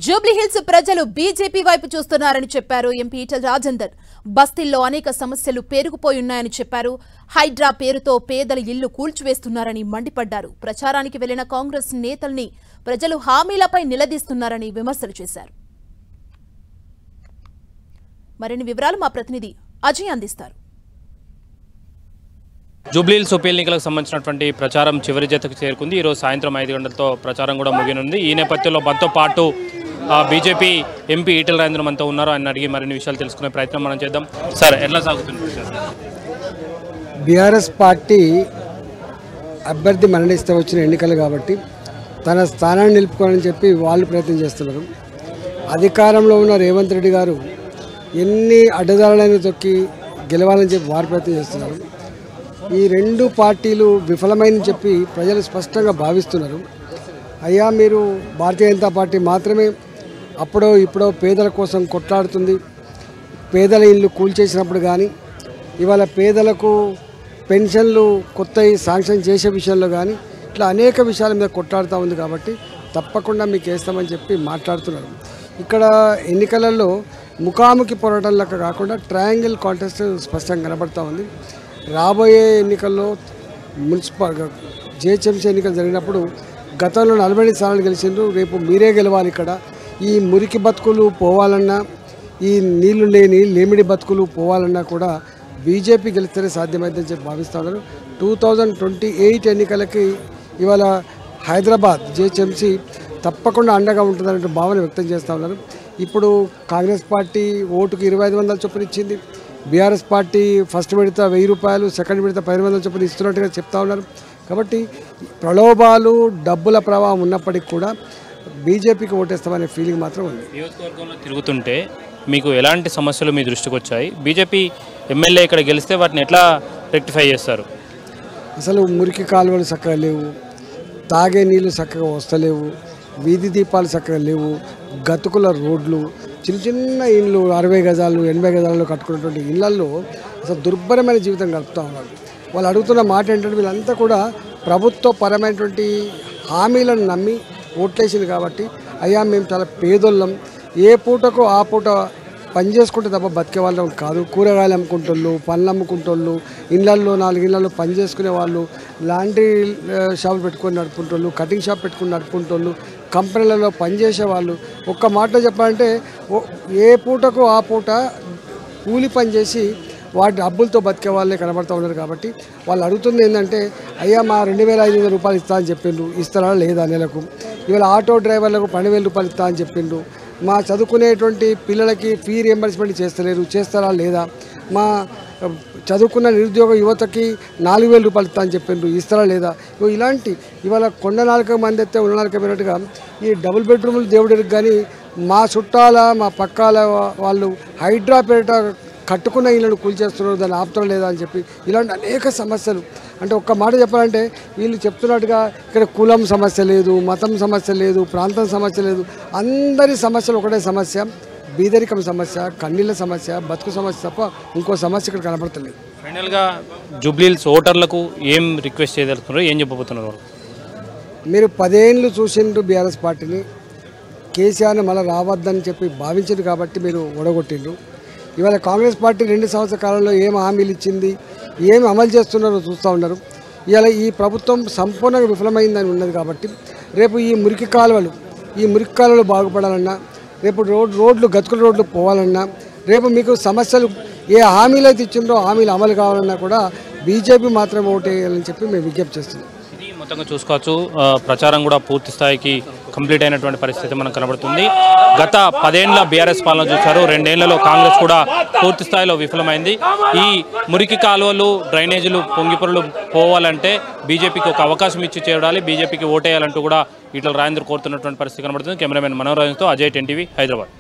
జూబ్లీహిల్స్ ప్రజలు బీజేపీ వైపు చూస్తున్నారని చెప్పారు ఎంపీ ఈటెల రాజేందర్. బస్తీల్లో అనేక సమస్యలు పేరుకుపోయున్నాయని చెప్పారు. హైడ్రా పేరుతో పేదల ఇల్లు కూల్చివేస్తున్నారని మండిపడ్డారు. ప్రచారానికి వెళ్లిన కాంగ్రెస్ నేతల్ని ప్రజలు హామీలపై నిలదీస్తున్నారని విమర్శలు చేశారు. మరిన్ని వివరాలు మా ప్రతినిధి అజయ్ అందిస్తారు. జూబ్లీహిల్స్ ఉప ఎన్నికలకు సంబంధించినటువంటి ప్రచారం చివరి జతకు చేరుకుంది. ఈరోజు సాయంత్రం 5 గంటలతో ప్రచారం కూడా ముగినుంది. ఈ నేపథ్యంలో మనతో పాటు బీజేపీ ఎంపీ ఈటెల రాజేందర్ మనతో ఉన్నారు. ఆయన అడిగి మరిన్ని విషయాలు తెలుసుకునే ప్రయత్నం మనం చేద్దాం. సార్, ఎట్లా సాగుతుంది? బీఆర్ఎస్ పార్టీ అభ్యర్థి మరణిస్తే వచ్చిన ఎన్నికలు కాబట్టి తన స్థానాన్ని నిలుపుకోవాలని చెప్పి వాళ్ళు ప్రయత్నం చేస్తున్నారు. అధికారంలో ఉన్న రేవంత్ రెడ్డి గారు ఎన్ని అడ్డదారులను తొక్కి గెలవాలని చెప్పి వారు ప్రయత్నం చేస్తున్నారు. ఈ రెండు పార్టీలు విఫలమైనని చెప్పి ప్రజలు స్పష్టంగా భావిస్తున్నారు. అయ్యా, మీరు భారతీయ జనతా పార్టీ మాత్రమే అప్పుడో ఇప్పుడో పేదల కోసం కొట్లాడుతుంది. పేదల ఇల్లు కూల్చేసినప్పుడు కానీ, ఇవాళ పేదలకు పెన్షన్లు కొత్తవి శాంక్షన్ చేసే విషయంలో కానీ, ఇట్లా అనేక విషయాల మీద కొట్లాడుతూ ఉంది. కాబట్టి తప్పకుండా మీకు వేస్తామని చెప్పి మాట్లాడుతున్నారు. ఇక్కడ ఎన్నికలలో ముఖాముఖి పోరాటం లెక్క కాకుండా ట్రయాంగిల్ కాంటెస్ట్ స్పష్టంగా కనబడుతూ ఉంది. రాబోయే ఎన్నికల్లో మున్సిపల్ జిహెచ్ఎంసీ ఎన్నికలు జరిగినప్పుడు గతంలో 40 స్థానాలు గెలిచిండ్రు. రేపు మీరే గెలవాలి. ఇక్కడ ఈ మురికి బతుకులు పోవాలన్నా, ఈ నీళ్లు లేని లేమిడి బతుకులు పోవాలన్నా కూడా బీజేపీ గెలిస్తేనే సాధ్యమైందని చెప్పి భావిస్తూ ఉన్నారు. 2028 ఎన్నికలకి ఇవాళ హైదరాబాద్ జిహెచ్ఎంసీ తప్పకుండా అండగా ఉంటుందనే భావన వ్యక్తం చేస్తూ ఉన్నారు. ఇప్పుడు కాంగ్రెస్ పార్టీ ఓటుకు 2500 చొప్పున ఇచ్చింది. బీఆర్ఎస్ పార్టీ ఫస్ట్ విడత 1000 రూపాయలు, సెకండ్ విడత 1500 చొప్పున ఇస్తున్నట్టుగా చెప్తా ఉన్నారు. కాబట్టి ప్రలోభాలు, డబ్బుల ప్రవాహం ఉన్నప్పటికీ కూడా బీజేపీకి ఓటేస్తామనే ఫీలింగ్ మాత్రం ఉంది. నియోజకవర్గంలో తిరుగుతుంటే మీకు ఎలాంటి సమస్యలు మీ దృష్టికి వచ్చాయి? బీజేపీ ఎమ్మెల్యే ఇక్కడ గెలిస్తే వాటిని ఎట్లా రెక్టిఫై చేస్తారు? అసలు మురికి కాలువలు చక్కగా లేవు, తాగే నీళ్లు చక్కగా వస్తలేవు, వీధి దీపాలు చక్కగా లేవు, గతుకుల రోడ్లు, చిన్న చిన్న ఇండ్లు 60 గజాలు 80 గజాలలో కట్టుకున్నటువంటి ఇళ్లల్లో అసలు దుర్భరమైన జీవితం గడుపుతూ ఉన్నారు. వాళ్ళు అడుగుతున్న మాట ఏంటంటే, వీళ్ళంతా కూడా ప్రభుత్వ పరమైనటువంటి హామీలను నమ్మి ఓట్లేసింది. కాబట్టి అయ్యా, మేము చాలా పేదోళ్ళం, ఏ పూటకు ఆ పూట పని చేసుకుంటే తప్ప బతికే వాళ్ళం కాదు. కూరగాయలు అమ్ముకుంటోళ్ళు, పండ్లు అమ్ముకుంటోళ్ళు, ఇళ్లల్లో 4 ఇళ్లలో పని చేసుకునే వాళ్ళు, లాండ్రీ షాపులు పెట్టుకొని నడుపుకుంటోళ్ళు, కటింగ్ షాప్ పెట్టుకుని నడుపుకుంటోళ్ళు, కంపెనీలలో పనిచేసే వాళ్ళు, ఒక్క మాటలో చెప్పాలంటే ఏ పూటకు ఆ పూట కూలి పని చేసి వాటి డబ్బులతో బతికే వాళ్ళే కనబడుతూ ఉన్నారు. కాబట్టి వాళ్ళు అడుగుతుంది ఏంటంటే, అయ్యా, మా 2500 రూపాయలు ఇస్తా అని చెప్పిండ్రు, ఇస్తారా లేదా నెలకు? ఇవాళ ఆటో డ్రైవర్లకు 12,000 రూపాయలు ఇస్తా అని చెప్పిండ్రు. మా చదువుకునేటువంటి పిల్లలకి ఫీ రియంబర్స్మెంట్ చేస్తలేరు, చేస్తారా లేదా? మా చదువుకున్న నిరుద్యోగ యువతకి 4,000 రూపాయలు ఇస్తా అని చెప్పిండ్రు, ఇస్తారా లేదా? ఇలాంటి ఇవాళ కొండ 4 మంది అయితే ఉన్న 4 పోయినట్టుగా ఈ డబుల్ బెడ్రూములు దేవుడికి కానీ, మా చుట్టాల మా పక్కాల వాళ్ళు హైడ్రా పేరిట కట్టుకున్న ఇళ్ళను కూల్చేస్తున్నారు, దాన్ని ఆపుతారు లేదా అని చెప్పి ఇలాంటి అనేక సమస్యలు. అంటే ఒక్క మాట చెప్పాలంటే, వీళ్ళు చెప్తున్నట్టుగా ఇక్కడ కులం సమస్య లేదు, మతం సమస్య లేదు, ప్రాంతం సమస్య లేదు, అందరి సమస్యలు ఒకటే సమస్య, బీదరికం సమస్య, కన్నీళ్ళ సమస్య, బతుకు సమస్య తప్ప ఇంకో సమస్య ఇక్కడ కనబడతలేదు. ఫైనల్గా జూబ్లీహిల్స్ ఓటర్లకు ఏం రిక్వెస్ట్ చేయదలుచుకున్నారు, ఏం చెప్పబోతున్నారు? మీరు 10 ఏళ్ళు చూసిండ్రు బీఆర్ఎస్ పార్టీని, కేసీఆర్ని మళ్ళీ రావద్దని చెప్పి భావించారు కాబట్టి మీరు ఓడగొట్టిండ్రు. ఇవాళ కాంగ్రెస్ పార్టీ 2 సంవత్సరాల కాలంలో ఏం హామీలు ఇచ్చింది, ఏమి అమలు చేస్తున్నారో చూస్తూ ఉన్నారు. ఇవాళ ఈ ప్రభుత్వం సంపూర్ణంగా విఫలమైందని ఉన్నది. కాబట్టి రేపు ఈ మురికి కాలువలు బాగుపడాలన్నా, రేపు రోడ్లు గతుకుల రోడ్లు పోవాలన్నా, రేపు మీకు సమస్యలు ఏ హామీలు అయితే ఇచ్చిందో హామీలు అమలు కావాలన్నా కూడా బీజేపీ మాత్రమే ఓటేయాలని చెప్పి మేము విజ్ఞప్తి చేస్తున్నాం. ఇది మొత్తంగా చూసుకోవచ్చు. ప్రచారం కూడా పూర్తి స్థాయికి కంప్లీట్ అయినటువంటి పరిస్థితి మనకు కనబడుతుంది. గత 10 ఏళ్ల బీఆర్ఎస్ పాలన చూశారు, 2 ఏళ్లలో కాంగ్రెస్ కూడా పూర్తి స్థాయిలో విఫలమైంది. ఈ మురికి కాలువలు, డ్రైనేజీలు, పొంగిపొరలు పోవాలంటే బీజేపీకి ఒక అవకాశం ఇచ్చి చేయాలి, బీజేపీకి ఓటేయాలంటూ కూడా ఈటెల రాజేందర్ కోరుతున్నటువంటి పరిస్థితి కనబడుతుంది. కెమెరామెన్ మనోరంజన్తో అజయ్, 10 టీవీ, హైదరాబాద్.